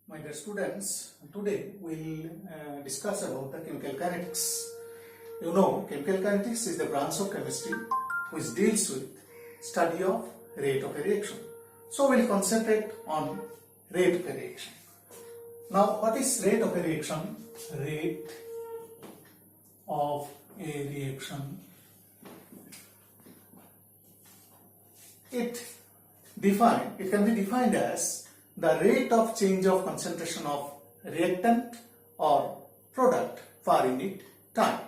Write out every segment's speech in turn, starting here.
My dear students, today we will discuss about the chemical kinetics. You know, chemical kinetics is the branch of chemistry which deals with study of rate of a reaction. So we will concentrate on rate of a reaction. Now, what is rate of a reaction? Rate of a reaction. It can be defined as the rate of change of concentration of reactant or product per unit time.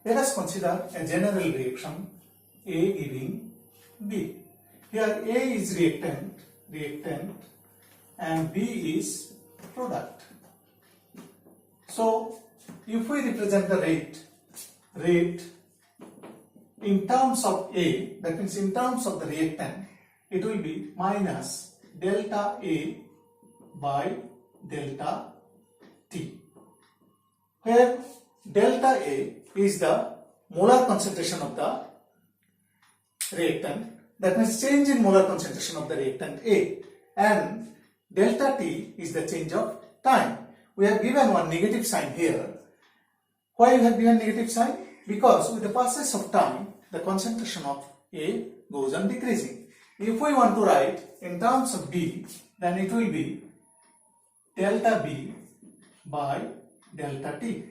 Let us consider a general reaction A giving B. Here A is reactant and B is product. So if we represent the rate in terms of A, that means in terms of the reactant, it will be minus delta A by delta T, where delta A is the molar concentration of the reactant, that means change in molar concentration of the reactant A, and delta T is the change of time. We have given one negative sign here. Why we have given negative sign? Because with the passage of time, the concentration of A goes on decreasing. If we want to write in terms of B, then it will be delta B by delta T.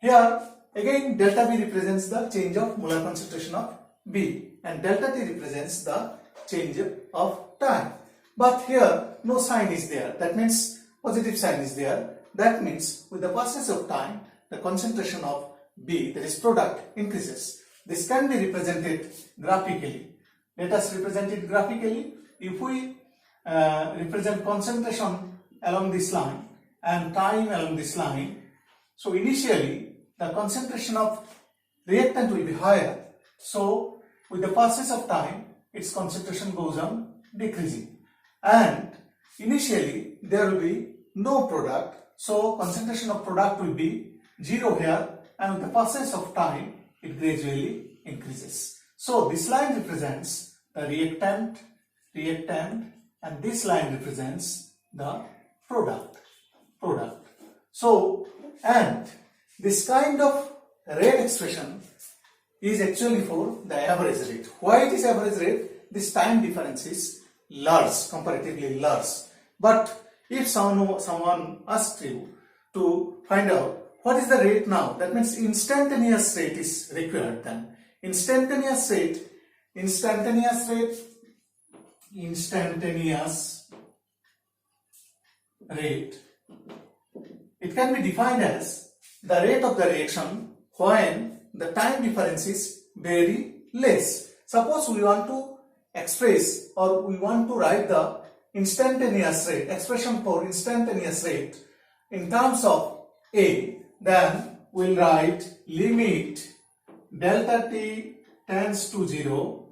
Here again delta B represents the change of molar concentration of B and delta T represents the change of time. But here no sign is there, that means positive sign is there. That means with the passage of time, the concentration of B, that is product, increases. This can be represented graphically. Let us represent it graphically. If we represent concentration along this line and time along this line, so initially the concentration of reactant will be higher. So with the passage of time, its concentration goes on decreasing. And initially there will be no product, so concentration of product will be 0 here, and with the passage of time, it gradually increases. So this line represents the reactant, and this line represents the product. So, and this kind of rate expression is actually for the average rate. Why it is average rate? This time difference is large, comparatively large. But if someone asks you to find out what is the rate now, that means instantaneous rate is required then. Instantaneous rate, it can be defined as the rate of the reaction when the time difference is very less. Suppose we want to express or we want to write the instantaneous rate, expression for instantaneous rate in terms of A, then we'll write limit delta T tends to 0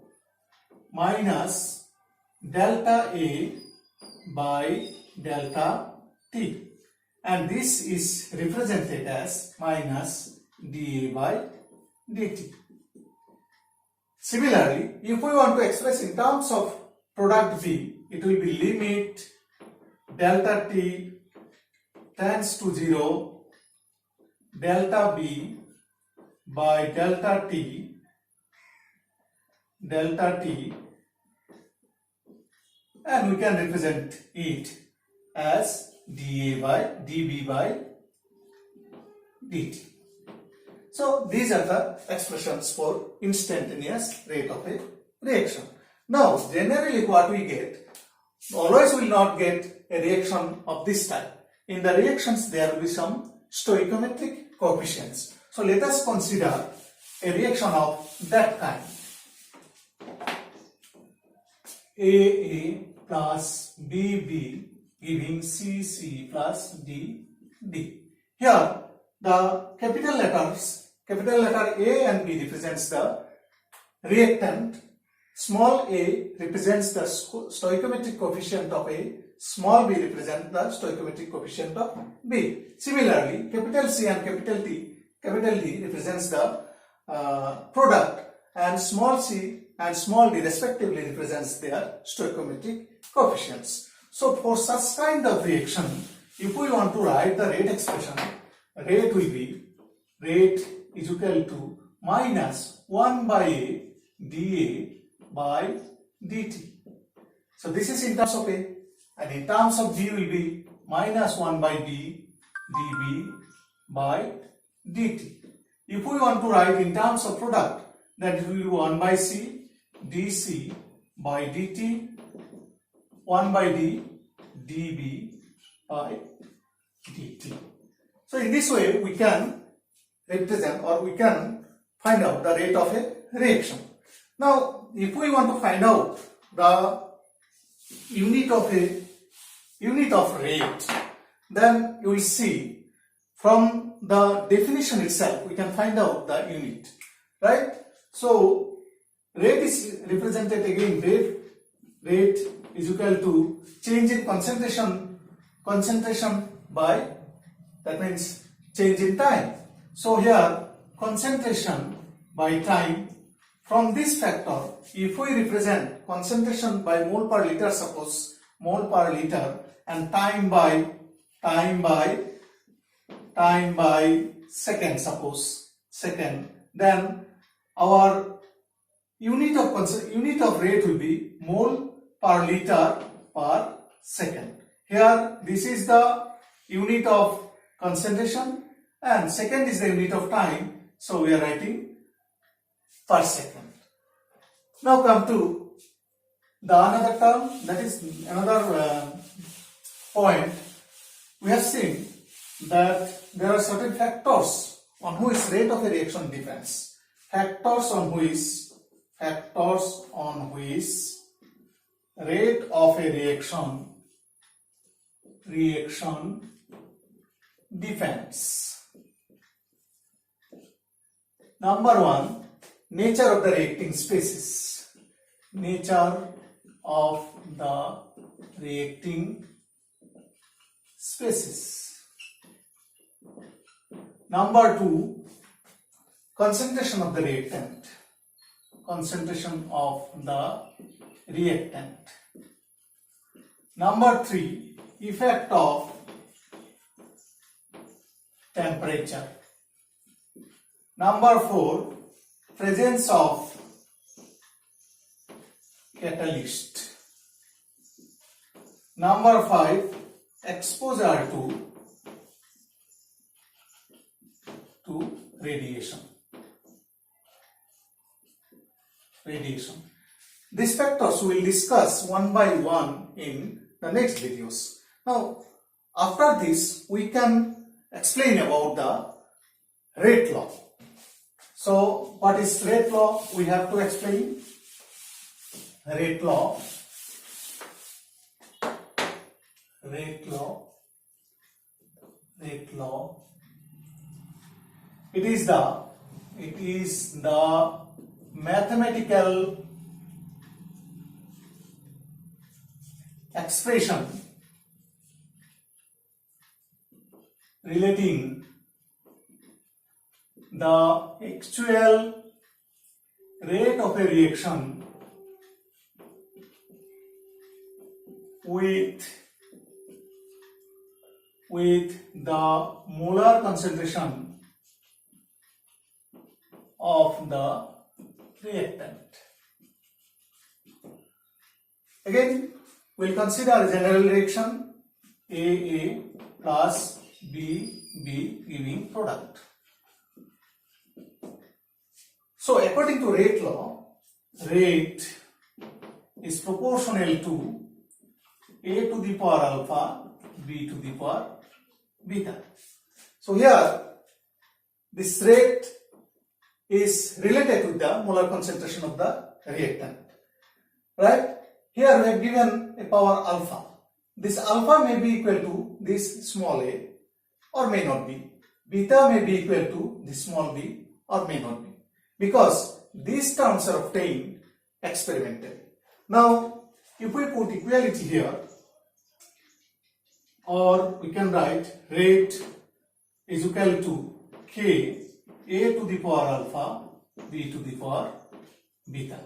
minus delta A by delta T, and this is represented as minus dA by dt. Similarly, if we want to express in terms of product B, it will be limit delta T tends to 0 delta B by delta T, and we can represent it as dB by dt. So these are the expressions for instantaneous rate of a reaction. Now generally what we get, always will not get a reaction of this type. In the reactions there will be some stoichiometric coefficients. So let us consider a reaction of that kind. AA plus BB giving CC plus DD. Here the capital letter A and B represents the reactant, small a represents the stoichiometric coefficient of A, small b represents the stoichiometric coefficient of B. Similarly, capital C and capital D represents the product, and small c and small d respectively represents their stoichiometric coefficients. So for such kind of reaction, if we want to write the rate expression, rate will be rate is equal to minus 1 by A dA by dt. So this is in terms of A, and in terms of B will be minus 1 by B dB by dt. If we want to write in terms of product, that it will be 1 by C dC by dt, 1 by D dB by dt. So in this way we can represent, or we can find out the rate of a reaction. Now if we want to find out the unit of rate, then you will see from the definition itself we can find out the unit, right? So rate is represented again, rate is equal to change in concentration by, that means change in time. So here concentration by time, from this factor if we represent concentration by mole per liter, suppose mole per liter, and time by second, suppose second, then our unit of rate will be mole per liter per second. Here this is the unit of concentration and second is the unit of time, so we are writing per second. Now come to the another term, that is another point. We have seen that there are certain factors on which rate of a reaction depends. Factors on which rate of a reaction depends. Number one, nature of the reacting species. Nature of the reacting species. Number two, concentration of the reactant. Concentration of the reactant. Number three, effect of temperature. Number four, presence of catalyst. Number five, exposure to radiation. These factors we will discuss one by one in the next videos. Now, after this, we can explain about the rate law. So, what is rate law? We have to explain. Rate law. It is the mathematical expression relating the actual rate of a reaction with the molar concentration of the reactant. Again, we will consider a general reaction AA plus BB giving product. So, according to rate law, rate is proportional to A to the power alpha, B to the power beta. So, here this rate is related with the molar concentration of the reactant, right? Here we have given a power alpha. This alpha may be equal to this small a or may not be. Beta may be equal to this small b or may not be, because these terms are obtained experimentally. Now, if we put equality here, or we can write rate is equal to k a to the power alpha b to the power beta,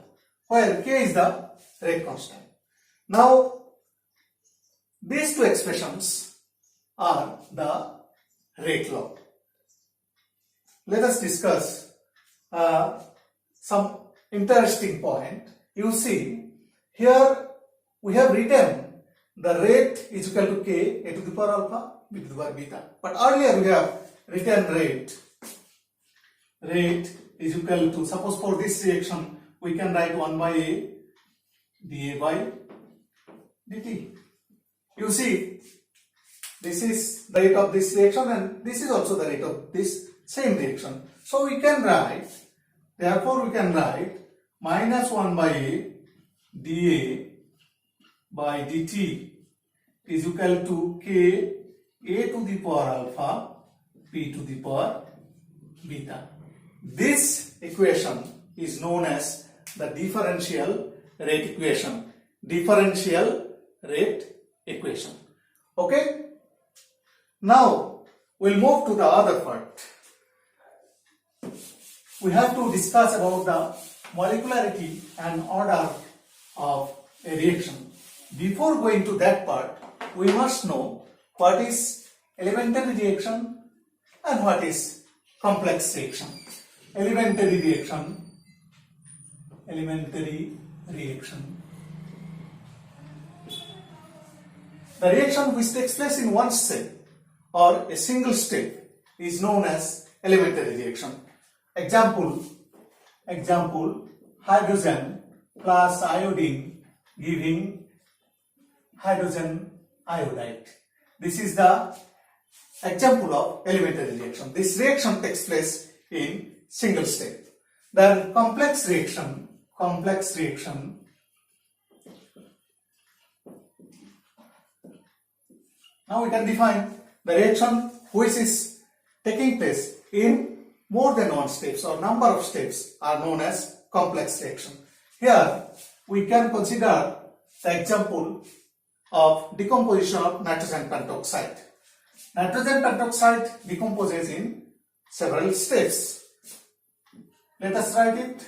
where k is the rate constant. Now, these two expressions or the rate law. Let us discuss some interesting point. You see, here we have written the rate is equal to k, a to the power alpha, b to the power beta. But earlier we have written rate is equal to, suppose for this reaction, we can write 1 by a dA by dt. You see, this is the rate of this reaction and this is also the rate of this same reaction. So we can write, therefore we can write minus 1 by a dA by dt is equal to k a to the power alpha p to the power beta. This equation is known as the differential rate equation. Differential rate equation. Okay? Now we'll move to the other part. We have to discuss about the molecularity and order of a reaction. Before going to that part, we must know what is elementary reaction and what is complex reaction. Elementary reaction. The reaction which takes place in one step or a single step is known as elementary reaction. Example, hydrogen plus iodine giving hydrogen iodide. This is the example of elementary reaction. This reaction takes place in single step. Then complex reaction. Now we can define the reaction which is taking place in more than one steps or number of steps are known as complex reaction. Here we can consider the example of decomposition of nitrogen pentoxide. Nitrogen pentoxide decomposes in several steps. Let us write it.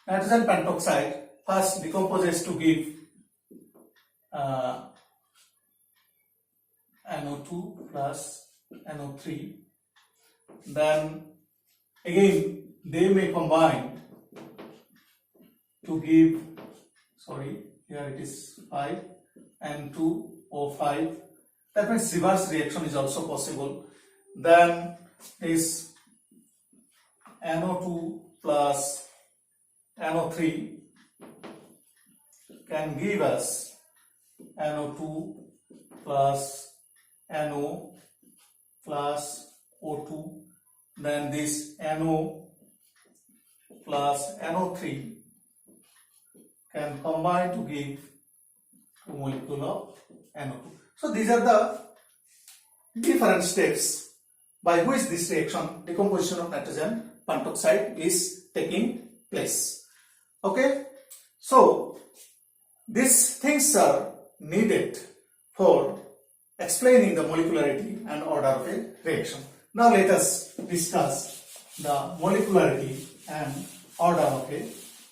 Nitrogen pentoxide first decomposes to give NO2 plus NO3. Then again they may combine to give, here it is 5 N2O5. That means reverse reaction is also possible. Then is NO2 plus NO3 can give us NO2 plus NO plus O2. Then this NO plus NO3 can combine to give 2 molecules of NO2. So these are the different steps by which this reaction, decomposition of nitrogen pentoxide, is taking place. Okay, so these things are needed for explaining the molecularity and order of a reaction. Now let us discuss the molecularity and order of a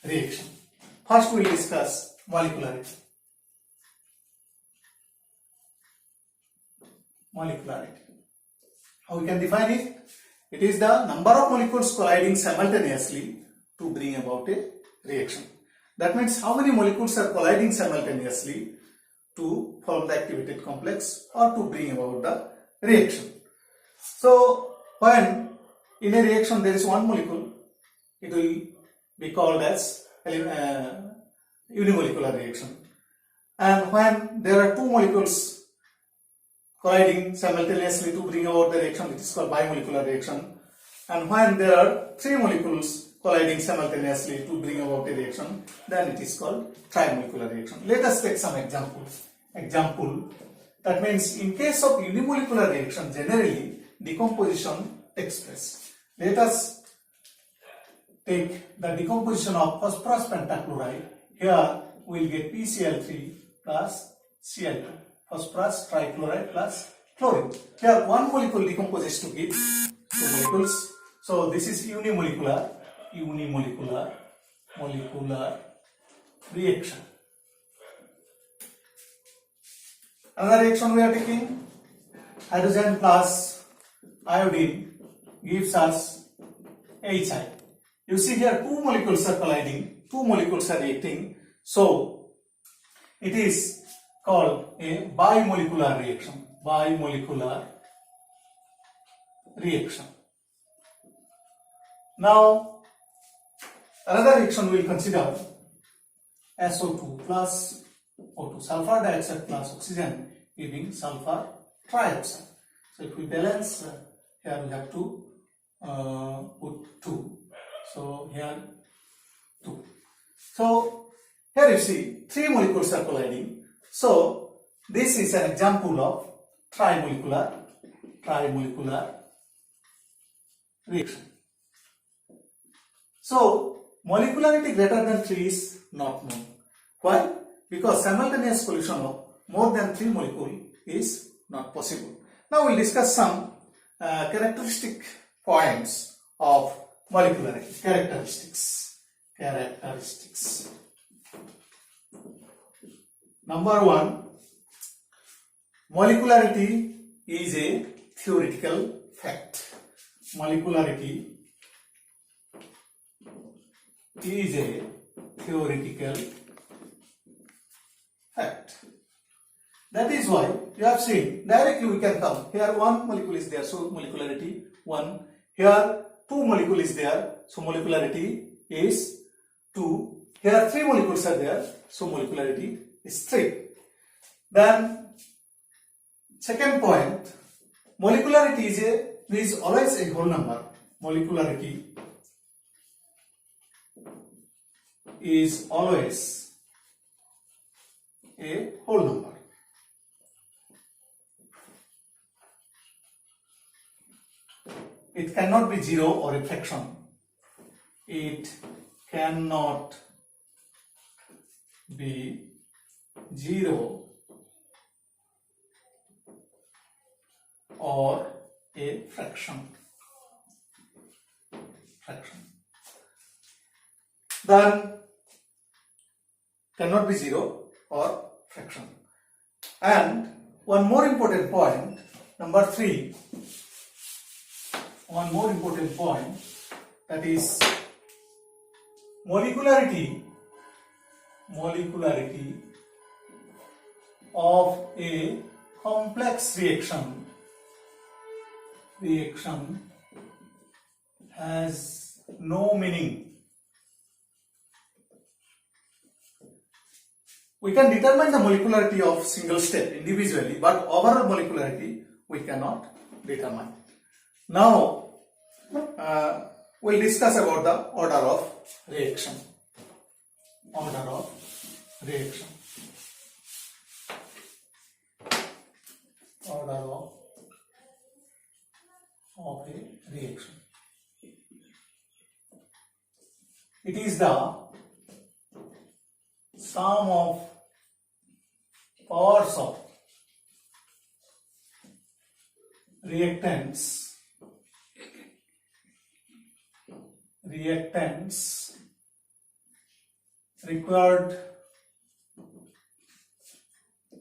reaction. First we will discuss molecularity. How we can define it? It is the number of molecules colliding simultaneously to bring about a reaction. That means how many molecules are colliding simultaneously to form the activated complex or to bring about the reaction. So when in a reaction there is one molecule, it will be called as unimolecular reaction. And when there are two molecules colliding simultaneously to bring about the reaction, it is called bimolecular reaction. And when there are three molecules colliding simultaneously to bring about a reaction, then it is called trimolecular reaction. Let us take some examples. That means in case of unimolecular reaction, generally decomposition takes place. Let us take the decomposition of phosphorus pentachloride. Here we will get PCl3 plus Cl2. Phosphorus trichloride plus chlorine. Here one molecule decomposes to give two molecules. So this is unimolecular reaction. Another reaction we are taking, hydrogen plus iodine gives us HI. You see here two molecules are colliding, two molecules are reacting, so it is called a bimolecular reaction. Bimolecular reaction. Now another reaction we will consider SO2 plus O2, sulfur dioxide plus oxygen giving sulfur trioxide. So if we balance, here we have to put 2. So here 2. So here you see 3 molecules are colliding. So this is an example of trimolecular reaction. So molecularity greater than 3 is not known. Why? Because simultaneous collision of more than 3 molecules is not possible. Now we will discuss some characteristic points of molecularity. Characteristics. Number 1, molecularity is a theoretical fact. Molecularity is a theoretical fact. That is why you have seen directly we can come. Here 1 molecule is there, so molecularity 1. Here 2 molecule is there, so molecularity is 2. Here 3 molecules are there, so molecularity is 3. Then second point, molecularity is always a whole number. Molecularity is always a whole number. It cannot be 0 or a fraction. It cannot be 0 or a fraction. Then cannot be 0 or fraction. And one more important point, number 3, one more important point, that is molecularity of a complex reaction has no meaning. We can determine the molecularity of single step individually, but overall molecularity we cannot determine. Now we'll discuss about the order of reaction. Order of reaction. A reaction. It is the sum of powers of reactants required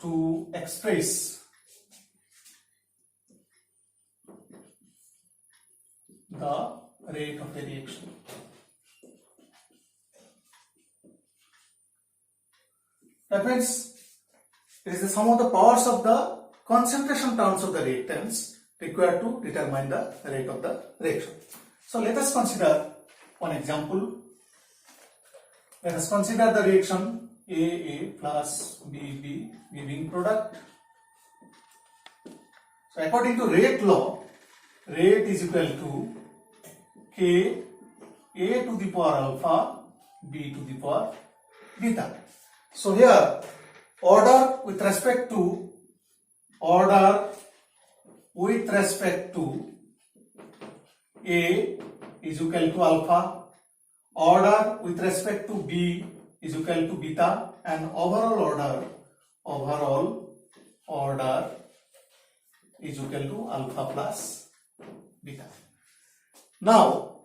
to express the rate of a reaction. That means it is the sum of the powers of the concentration terms of the reactants required to determine the rate of the reaction. So let us consider one example. Let us consider the reaction AA plus BB giving product. So according to rate law, rate is equal to K A to the power alpha B to the power beta. So here order with respect to A is equal to alpha, order with respect to B is equal to beta, and overall order is equal to alpha plus beta. Now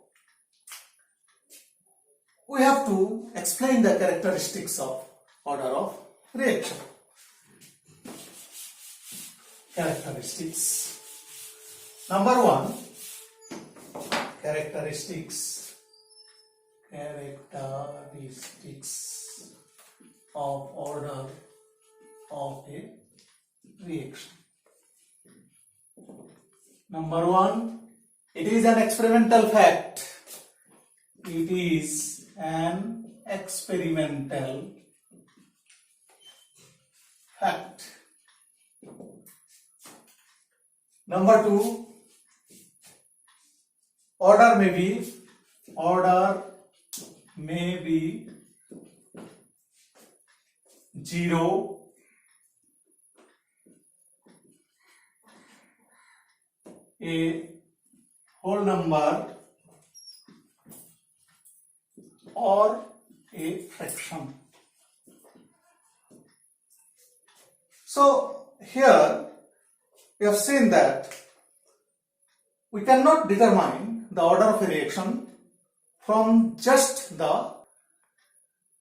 we have to explain the characteristics of order of reaction. Characteristics. Number one, characteristics of order of a reaction. Number one, it is an experimental fact. It is an experimental fact. Number two, order may be 0, a whole number, or a fraction. So here we have seen that we cannot determine the order of a reaction from just the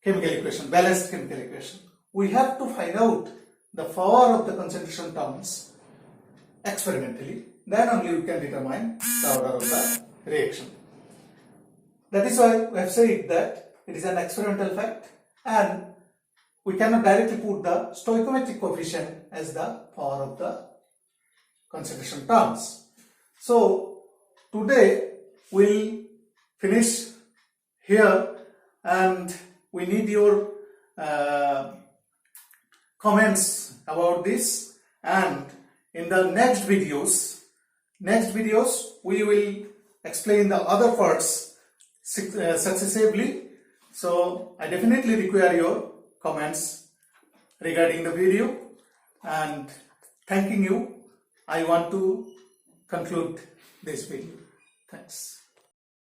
chemical equation, balanced chemical equation. We have to find out the power of the concentration terms experimentally. Then only we can determine the order of the reaction. That is why we have said that it is an experimental fact, and we cannot directly put the stoichiometric coefficient as the power of the concentration terms. So today we'll finish here, and we need your comments about this, and in the next videos we will explain the other parts successively. So I definitely require your comments regarding the video, and thanking you, I want to conclude this video. Thanks.